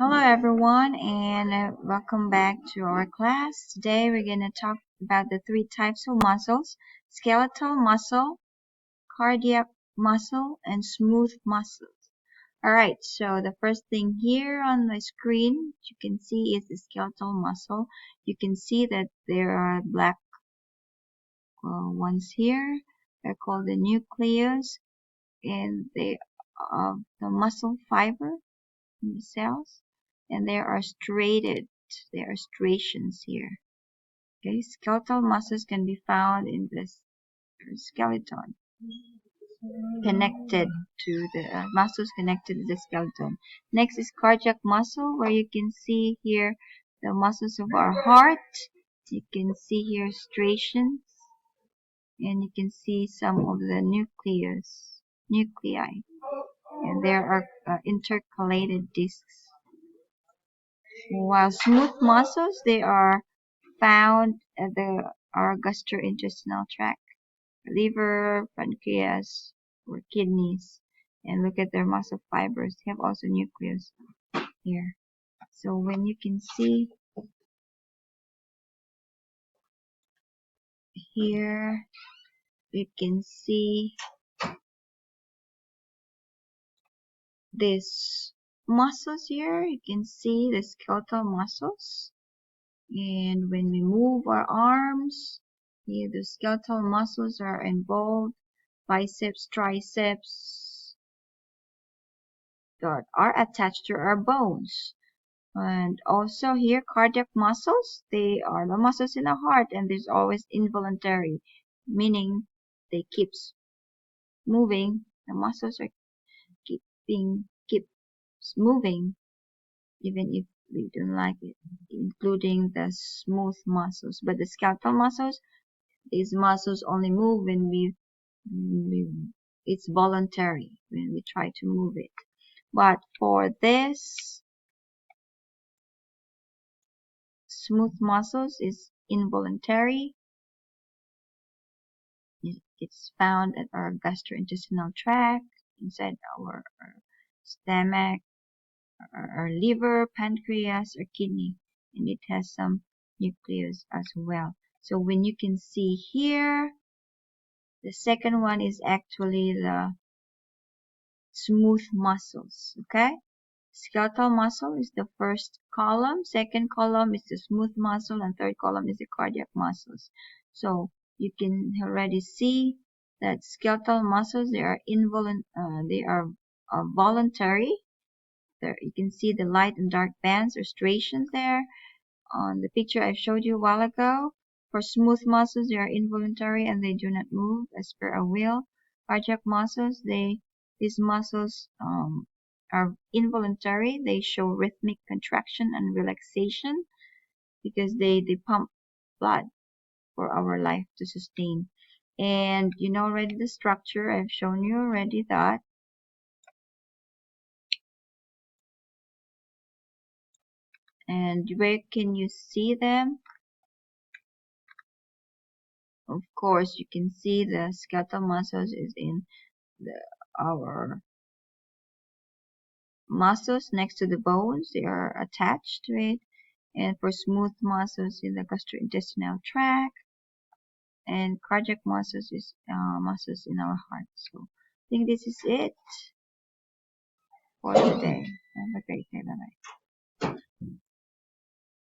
Hello everyone and welcome back to our class. Today we're going to talk about the three types of muscles: skeletal muscle, cardiac muscle, and smooth muscles. Alright, so the first thing here on the screen you can see is the skeletal muscle. You can see that there are black ones here. They're called the nucleus, and they are the muscle fiber in the cells, and there are striations here. Okay, skeletal muscles can be found in the skeleton, connected to the muscles connected to the skeleton. Next is cardiac muscle, where you can see here the muscles of our heart. You can see here striations, and you can see some of the nuclei, and there are intercalated discs. While smooth muscles, they are found at our gastrointestinal tract, liver, pancreas, or kidneys. And look at their muscle fibers. They have also nucleus here. So when you can see here, you can see these muscles here. You can see the skeletal muscles. And when we move our arms, here the skeletal muscles are involved. Biceps, triceps that are attached to our bones. And also here, cardiac muscles, they are the muscles in the heart, and there's always involuntary, meaning they keeps moving. The muscles are keeps moving even if we don't like it, including the smooth muscles. But the skeletal muscles, these muscles only move when it's voluntary, when we try to move it. But for this smooth muscles is involuntary. It's found at our gastrointestinal tract, inside our stomach, our liver, pancreas, or kidney, and it has some nucleus as well. So when you can see here, the second one is actually the smooth muscles. Okay, skeletal muscle is the first column, second column is the smooth muscle, and third column is the cardiac muscles. So you can already see that skeletal muscles, they are voluntary. There you can see the light and dark bands or striations there on the picture I showed you a while ago. For smooth muscles, they are involuntary and they do not move as per our will. Cardiac muscles, these muscles are involuntary. They show rhythmic contraction and relaxation because they pump blood for our life to sustain. And you know already the structure. I've shown you already that. And where can you see them? Of course, you can see the skeletal muscles is in our muscles next to the bones. They are attached to it. And for smooth muscles in the gastrointestinal tract, and cardiac muscles is muscles in our heart. So I think this is it for today. Have a great day. Bye bye.